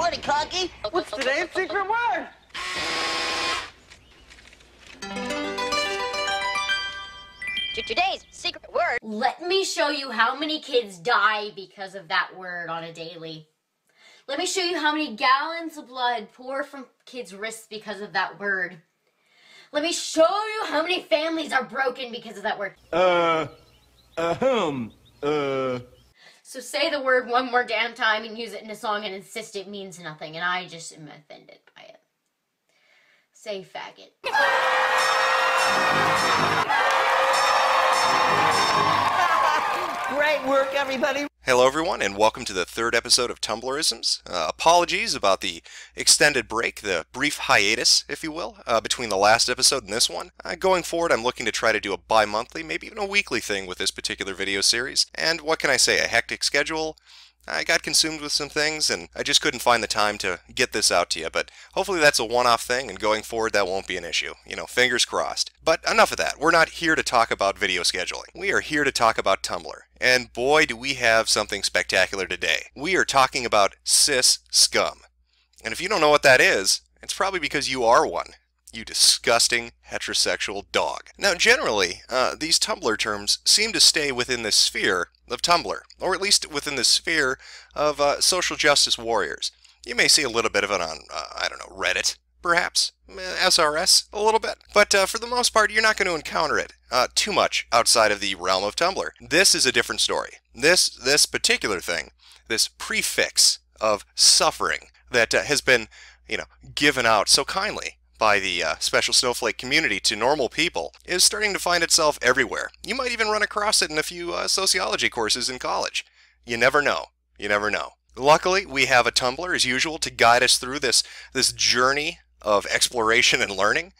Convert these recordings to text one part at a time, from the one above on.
morning, Conky. What's today's secret word? Today's secret word. Let me show you how many kids die because of that word on a daily. Let me show you how many gallons of blood pour from kids' wrists because of that word. Let me show you how many families are broken because of that word. So say the word one more damn time and use it in a song and insist it means nothing, and I just am offended by it. Say faggot. Great work, everybody. Hello everyone, and welcome to the third episode of Tumblrisms. Apologies about the extended break, the brief hiatus, if you will, between the last episode and this one. Going forward, I'm looking to try to do a bi-monthly, maybe even a weekly thing with this particular video series. And what can I say, a hectic schedule. I got consumed with some things, and I just couldn't find the time to get this out to you. But hopefully that's a one-off thing, and going forward that won't be an issue. You know, fingers crossed. But enough of that. We're not here to talk about video scheduling. We are here to talk about Tumblr. And boy, do we have something spectacular today. We are talking about Cis-Scum. And if you don't know what that is, it's probably because you are one. You disgusting heterosexual dog. Now, generally, these Tumblr terms seem to stay within the sphere of Tumblr, or at least within the sphere of social justice warriors. You may see a little bit of it on, I don't know, Reddit, perhaps, SRS, a little bit. But for the most part, you're not going to encounter it too much outside of the realm of Tumblr. This is a different story. This particular thing, this prefix of suffering that has been, given out so kindly by the special snowflake community to normal people, is starting to find itself everywhere. You might even run across it in a few sociology courses in college. You never know. You never know. Luckily, we have a Tumblr, as usual, to guide us through this journey of exploration and learning,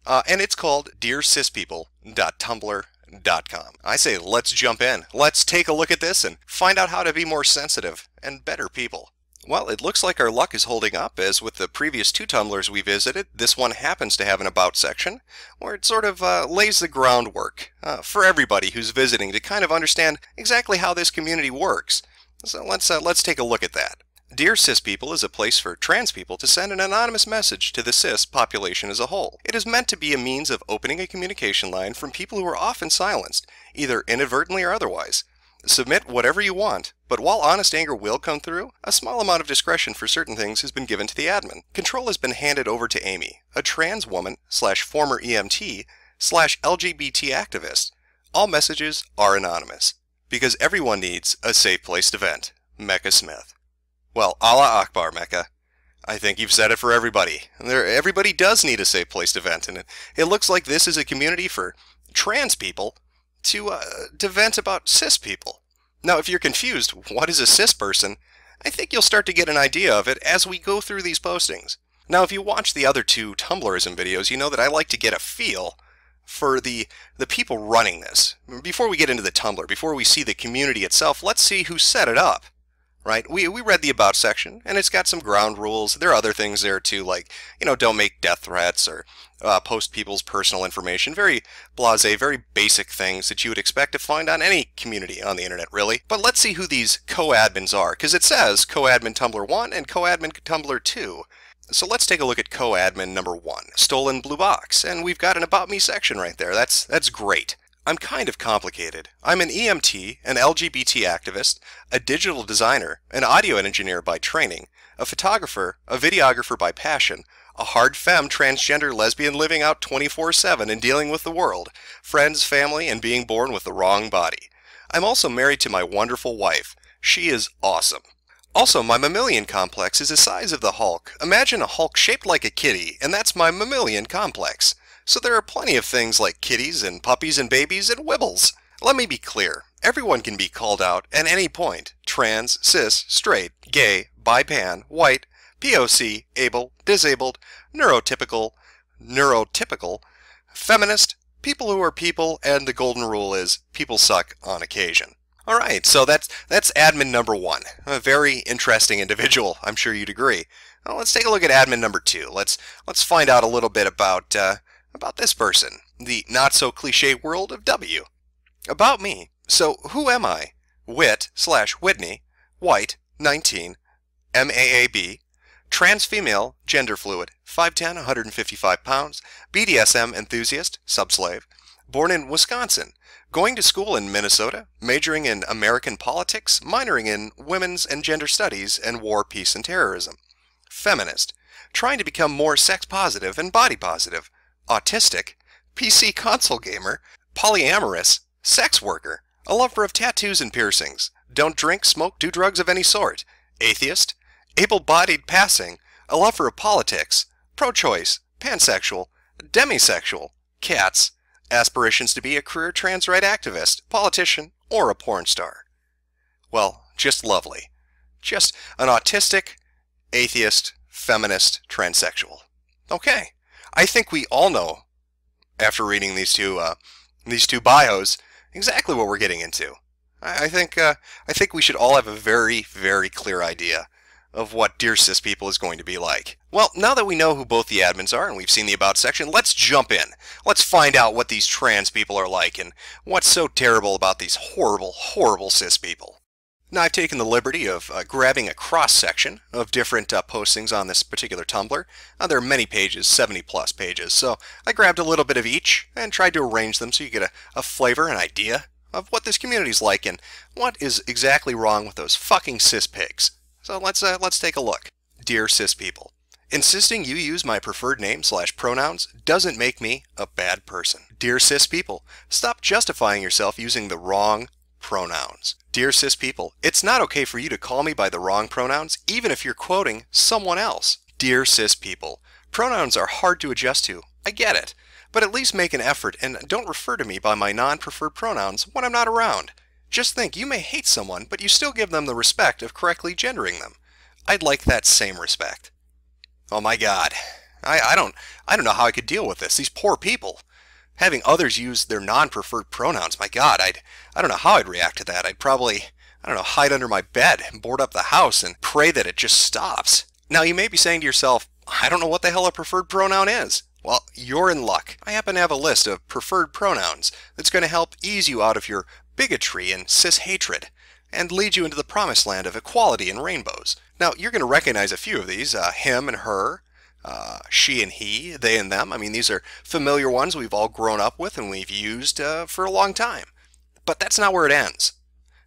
and it's called dearcispeople.tumblr.com. I say let's jump in. Let's take a look at this and find out how to be more sensitive and better people. Well, it looks like our luck is holding up, as with the previous two Tumblrs we visited, this one happens to have an About section, where it sort of lays the groundwork for everybody who's visiting to kind of understand exactly how this community works. So let's take a look at that. Dear Cis People is a place for trans people to send an anonymous message to the cis population as a whole. It is meant to be a means of opening a communication line from people who are often silenced, either inadvertently or otherwise. Submit whatever you want, but while honest anger will come through, a small amount of discretion for certain things has been given to the admin. Control has been handed over to Amy, a trans woman / former EMT / LGBT activist. All messages are anonymous, because everyone needs a safe place to vent. Mecca Smith. Well, Allah Akbar, Mecca. I think you've said it for everybody. Everybody does need a safe place to vent, and it looks like this is a community for trans people to vent about cis people. Now, if you're confused, what is a cis person? I think you'll start to get an idea of it as we go through these postings. Now, if you watch the other two Tumblrism videos, you know that I like to get a feel for the people running this. Before we get into the Tumblr, before we see the community itself, let's see who set it up. Right? We read the About section, and it's got some ground rules. There are other things there too, like, don't make death threats or post people's personal information. Very blasé, very basic things that you would expect to find on any community on the internet, really. But let's see who these co-admins are, because it says co-admin Tumblr 1 and co-admin Tumblr 2. So let's take a look at co-admin number 1, Stolen Blue Box, and we've got an About Me section right there. That's great. I'm kind of complicated. I'm an EMT, an LGBT activist, a digital designer, an audio engineer by training, a photographer, a videographer by passion, a hard femme transgender lesbian living out 24/7 and dealing with the world, friends, family, and being born with the wrong body. I'm also married to my wonderful wife. She is awesome. Also, my mammalian complex is the size of the Hulk. Imagine a Hulk shaped like a kitty, and that's my mammalian complex. So there are plenty of things like kitties and puppies and babies and wibbles. Let me be clear. Everyone can be called out at any point. Trans, cis, straight, gay, bi-pan, white, POC, able, disabled, neurotypical, feminist, people who are people, and the golden rule is people suck on occasion. Alright, so that's admin number 1. A very interesting individual, I'm sure you'd agree. Well, let's take a look at admin number 2. Let's find out a little bit about this person, the not-so-cliche world of W. About me. So, who am I? Whit / Whitney, white, 19, MAAB, trans female, gender fluid, 5'10", 155 pounds, BDSM enthusiast, subslave, born in Wisconsin, going to school in Minnesota, majoring in American politics, minoring in women's and gender studies and war, peace, and terrorism. Feminist, trying to become more sex positive and body positive. Autistic, PC console gamer, polyamorous, sex worker, a lover of tattoos and piercings, don't drink, smoke, do drugs of any sort. Atheist, able-bodied passing, a lover of politics, pro-choice, pansexual, demisexual, cats, aspirations to be a career trans right activist, politician, or a porn star. Well, just lovely. Just an autistic, atheist, feminist, transsexual. Okay, I think we all know, after reading these two bios, exactly what we're getting into. I think we should all have a very, very clear idea of what Dear Cis People is going to be like. Well, now that we know who both the admins are and we've seen the About section, let's jump in. Let's find out what these trans people are like and what's so terrible about these horrible, horrible cis people. Now, I've taken the liberty of grabbing a cross-section of different postings on this particular Tumblr. There are many pages, 70-plus pages, so I grabbed a little bit of each and tried to arrange them so you get a flavor, an idea of what this community's like and what is exactly wrong with those fucking cis pigs. So let's take a look. Dear Cis People, insisting you use my preferred name / pronouns doesn't make me a bad person. Dear Cis People, stop justifying yourself using the wrong pronouns. Dear Cis People, it's not okay for you to call me by the wrong pronouns, even if you're quoting someone else. Dear Cis People, pronouns are hard to adjust to. I get it. But at least make an effort and don't refer to me by my non-preferred pronouns when I'm not around. Just think, you may hate someone, but you still give them the respect of correctly gendering them. I'd like that same respect. Oh my God. I don't know how I could deal with this. These poor people. Having others use their non-preferred pronouns, my God, I don't know how I'd react to that. I'd probably, hide under my bed and board up the house and pray that it just stops. Now, you may be saying to yourself, I don't know what the hell a preferred pronoun is. Well, you're in luck. I happen to have a list of preferred pronouns that's going to help ease you out of your bigotry and cis-hatred and lead you into the promised land of equality and rainbows. Now, you're going to recognize a few of these, him and her, she and he, they and them. I mean, these are familiar ones we've all grown up with and we've used for a long time. But that's not where it ends.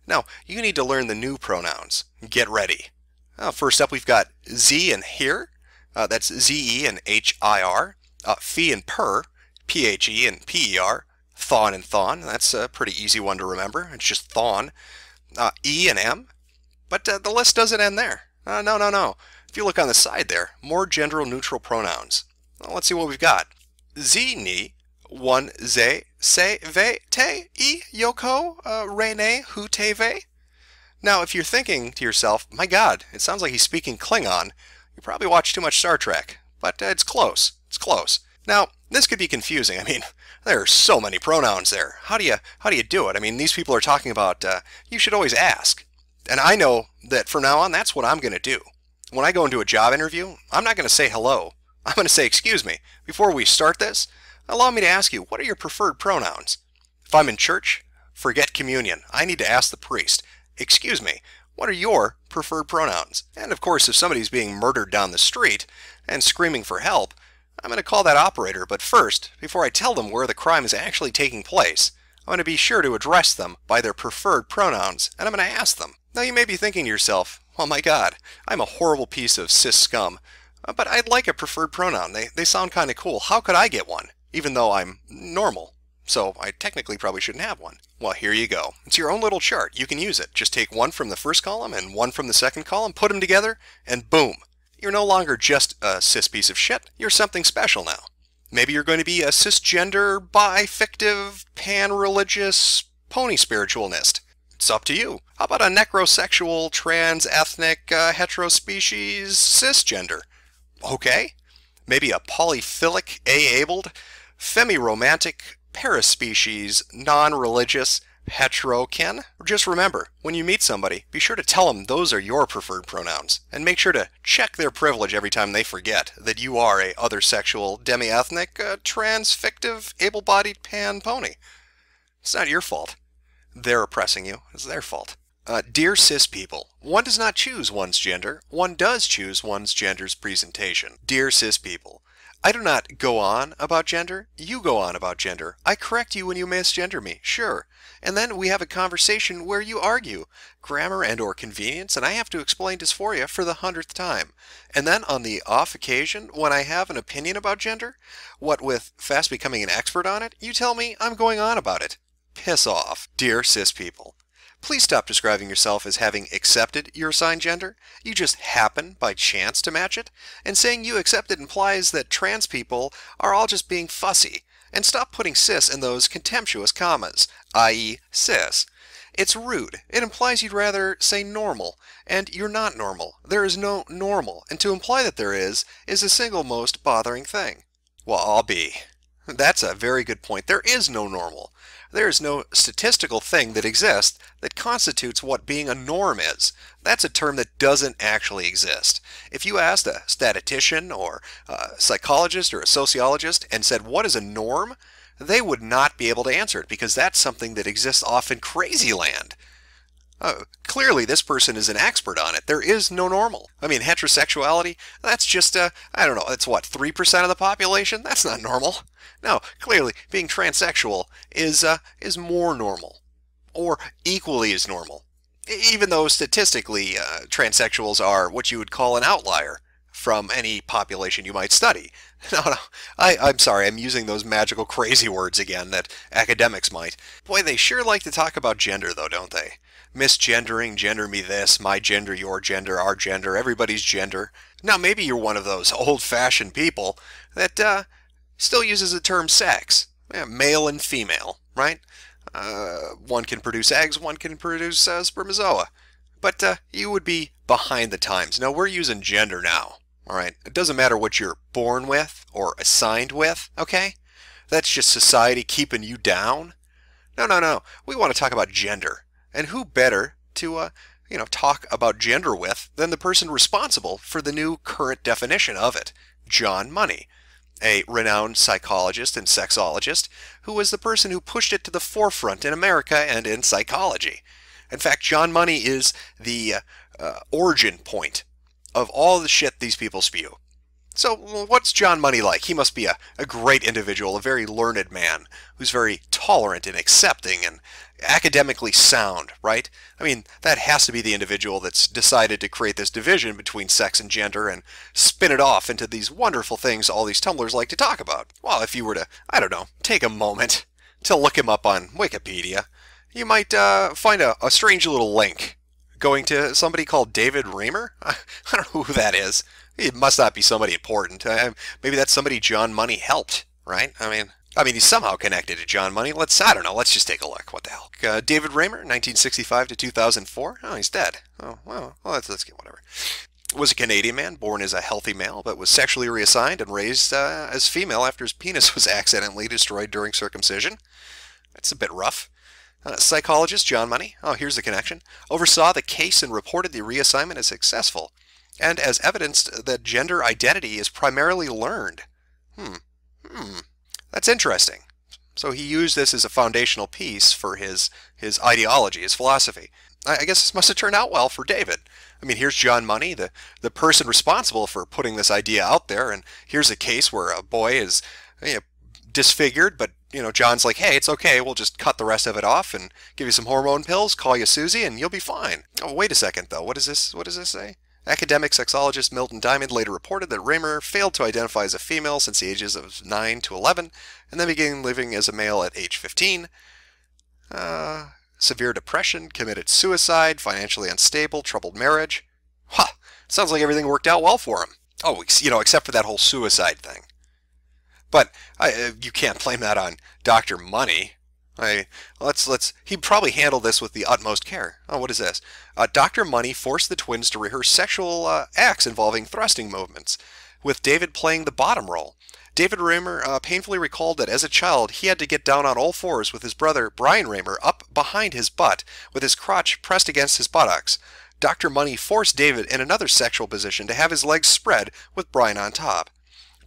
Now, you need to learn the new pronouns. Get ready. First up, we've got Z and here. That's Z-E and H-I-R. Phi and per, P-H-E and P-E-R. Thon and thon. That's a pretty easy one to remember. It's just thon. E and M. But the list doesn't end there. No. If you look on the side there, more gender-neutral pronouns. Well, let's see what we've got. Z, ni, one, ze, se, ve, te, e, yoko, re, ne, hu, te, ve. Now, if you're thinking to yourself, my God, it sounds like he's speaking Klingon, you probably watch too much Star Trek. But it's close. It's close. Now, this could be confusing. I mean, there are so many pronouns there. How do you do it? I mean, these people are talking about, you should always ask. And I know that from now on, that's what I'm going to do. When I go into a job interview, I'm not going to say hello. I'm going to say, excuse me, before we start this, allow me to ask you, what are your preferred pronouns? If I'm in church, forget communion. I need to ask the priest, excuse me, what are your preferred pronouns? And of course, if somebody's being murdered down the street and screaming for help, I'm going to call that operator. But first, before I tell them where the crime is actually taking place, I'm going to be sure to address them by their preferred pronouns, and I'm going to ask them. Now, you may be thinking to yourself, oh my God, I'm a horrible piece of cis-scum, but I'd like a preferred pronoun. They sound kind of cool. How could I get one, even though I'm normal? So I technically probably shouldn't have one. Well, here you go. It's your own little chart. You can use it. Just take one from the first column and one from the second column, put them together, and boom. You're no longer just a cis piece of shit. You're something special now. Maybe you're going to be a cisgender, bi-fictive, pan-religious pony spiritualist. It's up to you. How about a necrosexual, trans-ethnic, heterospecies, cisgender? Okay. Maybe a polyphilic, A-abled, femi-romantic, paraspecies, non-religious, heterokin? Just remember, when you meet somebody, be sure to tell them those are your preferred pronouns, and make sure to check their privilege every time they forget that you are a other sexual, demi-ethnic, trans-fictive, able-bodied pan pony. It's not your fault. They're oppressing you. It's their fault. Dear cis people, one does not choose one's gender, one does choose one's gender's presentation. Dear cis people, I do not go on about gender, you go on about gender. I correct you when you misgender me, sure. And then we have a conversation where you argue grammar and or convenience, and I have to explain dysphoria for the 100th time. And then on the off occasion, when I have an opinion about gender, what with fast becoming an expert on it, you tell me I'm going on about it. Piss off. Dear cis people, please stop describing yourself as having accepted your assigned gender. You just happen, by chance, to match it. And saying you accept it implies that trans people are all just being fussy. And stop putting cis in those contemptuous commas, i.e. cis. It's rude. It implies you'd rather say normal. And you're not normal. There is no normal. And to imply that there is the single most bothering thing. Well, I'll be. That's a very good point. There is no normal. There is no statistical thing that exists that constitutes what being a norm is. That's a term that doesn't actually exist. If you asked a statistician or a psychologist or a sociologist and said, what is a norm? They would not be able to answer it because that's something that exists off in crazy land. Clearly this person is an expert on it. There is no normal. I mean, heterosexuality, that's just, I don't know, that's what, 3% of the population? That's not normal. No, clearly being transsexual is more normal, or equally as normal. Even though statistically transsexuals are what you would call an outlier from any population you might study. No, I'm sorry, I'm using those magical crazy words again that academics might. Boy, they sure like to talk about gender though, don't they? Misgendering, gender me this, my gender, your gender, our gender, everybody's gender. Now maybe you're one of those old-fashioned people that still uses the term sex. Yeah, male and female, right? One can produce eggs, one can produce spermatozoa. But you would be behind the times. No, we're using gender now, all right? It doesn't matter what you're born with or assigned with, okay? That's just society keeping you down. No. We want to talk about gender. And who better to, talk about gender with than the person responsible for the new current definition of it, John Money, a renowned psychologist and sexologist who was the person who pushed it to the forefront in America and in psychology. In fact, John Money is the origin point of all the shit these people spew. So what's John Money like? He must be a great individual, a very learned man who's very tolerant and accepting and academically sound, right? I mean, that has to be the individual that's decided to create this division between sex and gender and spin it off into these wonderful things all these tumblers like to talk about. Well, if you were to, I don't know, take a moment to look him up on Wikipedia, you might find a strange little link going to somebody called David Raymer. I don't know who that is. It must not be somebody important. Maybe that's somebody John Money helped, right? I mean, he's somehow connected to John Money. Let's just take a look. What the hell? David Raymer, 1965 to 2004. Oh, he's dead. Oh, well, let's get whatever. Was a Canadian man, born as a healthy male, but was sexually reassigned and raised as female after his penis was accidentally destroyed during circumcision. That's a bit rough. Psychologist John Money, oh, here's the connection, oversaw the case and reported the reassignment as successful, and as evidenced that gender identity is primarily learned. That's interesting. So he used this as a foundational piece for his ideology, his philosophy. I guess this must have turned out well for David. I mean, here's John Money, the person responsible for putting this idea out there, and here's a case where a boy is disfigured, but John's like, hey, it's okay, we'll just cut the rest of it off and give you some hormone pills, call you Susie, and you'll be fine. Oh, wait a second, though. What does this say? Academic sexologist Milton Diamond later reported that Raymer failed to identify as a female since the ages of 9 to 11, and then began living as a male at age 15. Severe depression, committed suicide, financially unstable, troubled marriage. Sounds like everything worked out well for him. Oh, except for that whole suicide thing. But you can't blame that on Dr. Money. He probably handled this with the utmost care. Oh, what is this? Dr. Money forced the twins to rehearse sexual acts involving thrusting movements, with David playing the bottom role. David Raymer painfully recalled that as a child, he had to get down on all fours with his brother Brian Raymer up behind his butt, with his crotch pressed against his buttocks. Dr. Money forced David in another sexual position to have his legs spread with Brian on top.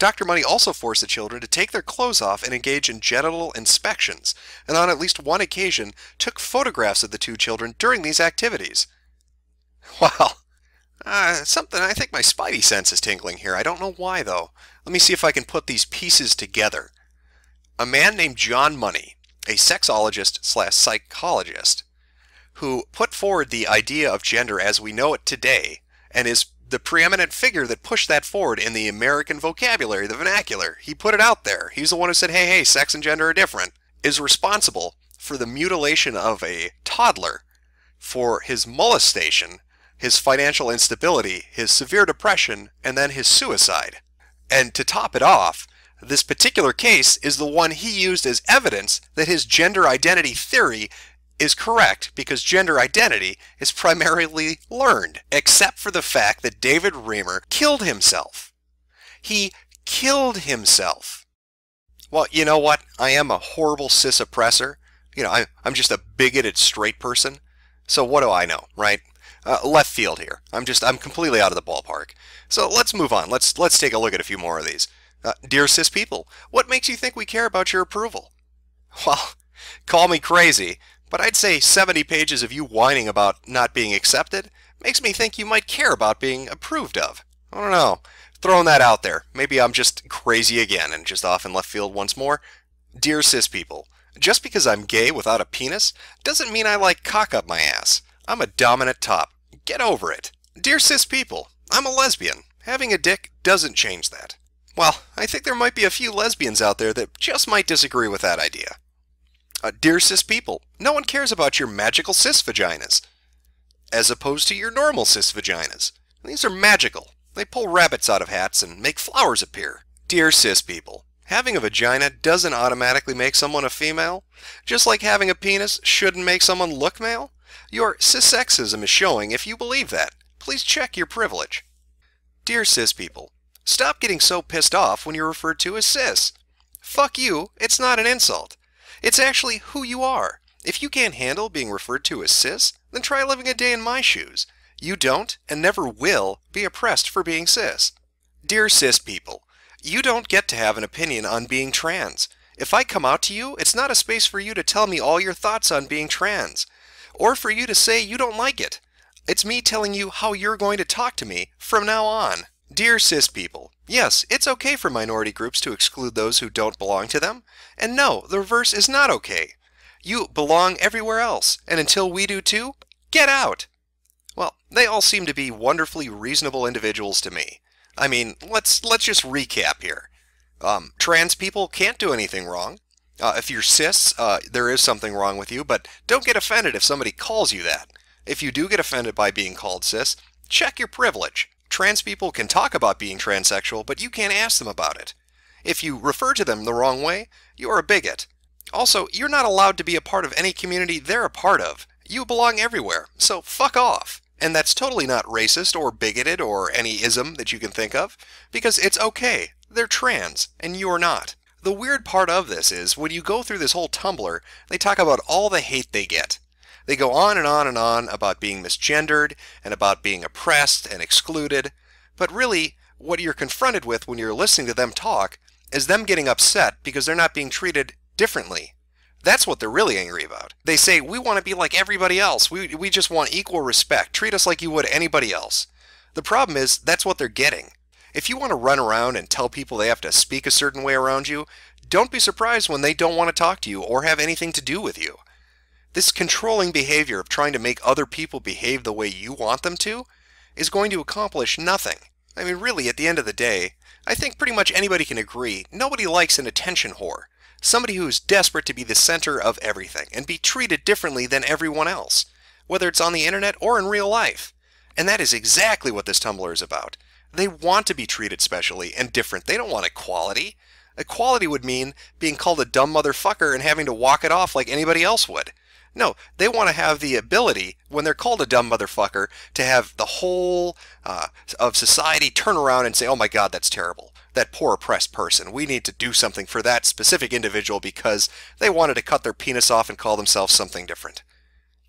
Dr. Money also forced the children to take their clothes off and engage in genital inspections, and on at least one occasion took photographs of the two children during these activities. Wow. Something, I think my spidey sense is tingling here. I don't know why, though. Let me see if I can put these pieces together. A man named John Money, a sexologist/psychologist, who put forward the idea of gender as we know it today, and is the preeminent figure that pushed that forward in the American vocabulary, the vernacular. He put it out there. He's the one who said, hey, sex and gender are different, is responsible for the mutilation of a toddler, for his molestation, his financial instability, his severe depression, and then his suicide. And to top it off, this particular case is the one he used as evidence that his gender identity theory is correct, because gender identity is primarily learned, except for the fact that David Reimer killed himself. He killed himself. Well, you know what? I am a horrible cis oppressor. You know, I'm just a bigoted straight person. So what do I know, right? Left field here. I'm completely out of the ballpark. So let's move on. Let's take a look at a few more of these. Dear cis people, what makes you think we care about your approval? Well, call me crazy, but I'd say 70 pages of you whining about not being accepted makes me think you might care about being approved of. I don't know. Throwing that out there. Maybe I'm just crazy again and just off in left field once more. Dear cis people, just because I'm gay without a penis doesn't mean I like cock up my ass. I'm a dominant top. Get over it. Dear cis people, I'm a lesbian. Having a dick doesn't change that. Well, I think there might be a few lesbians out there that just might disagree with that idea. Dear cis people, no one cares about your magical cis vaginas, as opposed to your normal cis vaginas. These are magical. They pull rabbits out of hats and make flowers appear. Dear cis people, having a vagina doesn't automatically make someone a female, just like having a penis shouldn't make someone look male. Your cissexism is showing if you believe that. Please check your privilege. Dear cis people, stop getting so pissed off when you're referred to as cis. Fuck you, it's not an insult. It's actually who you are. If you can't handle being referred to as cis, then try living a day in my shoes. You don't, and never will, be oppressed for being cis. Dear cis people, you don't get to have an opinion on being trans. If I come out to you, it's not a space for you to tell me all your thoughts on being trans, or for you to say you don't like it. It's me telling you how you're going to talk to me from now on. Dear cis people, yes, it's okay for minority groups to exclude those who don't belong to them. And no, the reverse is not okay. You belong everywhere else, and until we do too, get out. Well, they all seem to be wonderfully reasonable individuals to me. I mean, let's just recap here. Trans people can't do anything wrong. If you're cis, there is something wrong with you, but don't get offended if somebody calls you that. If you do get offended by being called cis, check your privilege. Trans people can talk about being transsexual, but you can't ask them about it. If you refer to them the wrong way, you're a bigot. Also, you're not allowed to be a part of any community they're a part of. You belong everywhere, so fuck off. And that's totally not racist or bigoted or any ism that you can think of, because it's okay. They're trans, and you're not. The weird part of this is, when you go through this whole Tumblr, they talk about all the hate they get. They go on and on and on about being misgendered, and about being oppressed and excluded, but really, what you're confronted with when you're listening to them talk is them getting upset because they're not being treated differently. That's what they're really angry about. They say, we want to be like everybody else. We just want equal respect. Treat us like you would anybody else. The problem is, that's what they're getting. If you want to run around and tell people they have to speak a certain way around you, don't be surprised when they don't want to talk to you or have anything to do with you. This controlling behavior of trying to make other people behave the way you want them to is going to accomplish nothing. I mean, really, at the end of the day, I think pretty much anybody can agree, nobody likes an attention whore. Somebody who is desperate to be the center of everything and be treated differently than everyone else, whether it's on the internet or in real life. And that is exactly what this Tumblr is about. They want to be treated specially and different. They don't want equality. Equality would mean being called a dumb motherfucker and having to walk it off like anybody else would. No, they want to have the ability, when they're called a dumb motherfucker, to have the whole of society turn around and say, oh my God, that's terrible. That poor oppressed person. We need to do something for that specific individual because they wanted to cut their penis off and call themselves something different.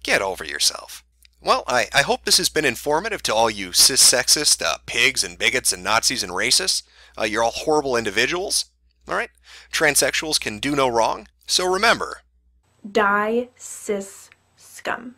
Get over yourself. Well, I hope this has been informative to all you cis-sexist pigs and bigots and Nazis and racists. You're all horrible individuals. Alright? Transsexuals can do no wrong. So remember, Die cis scum.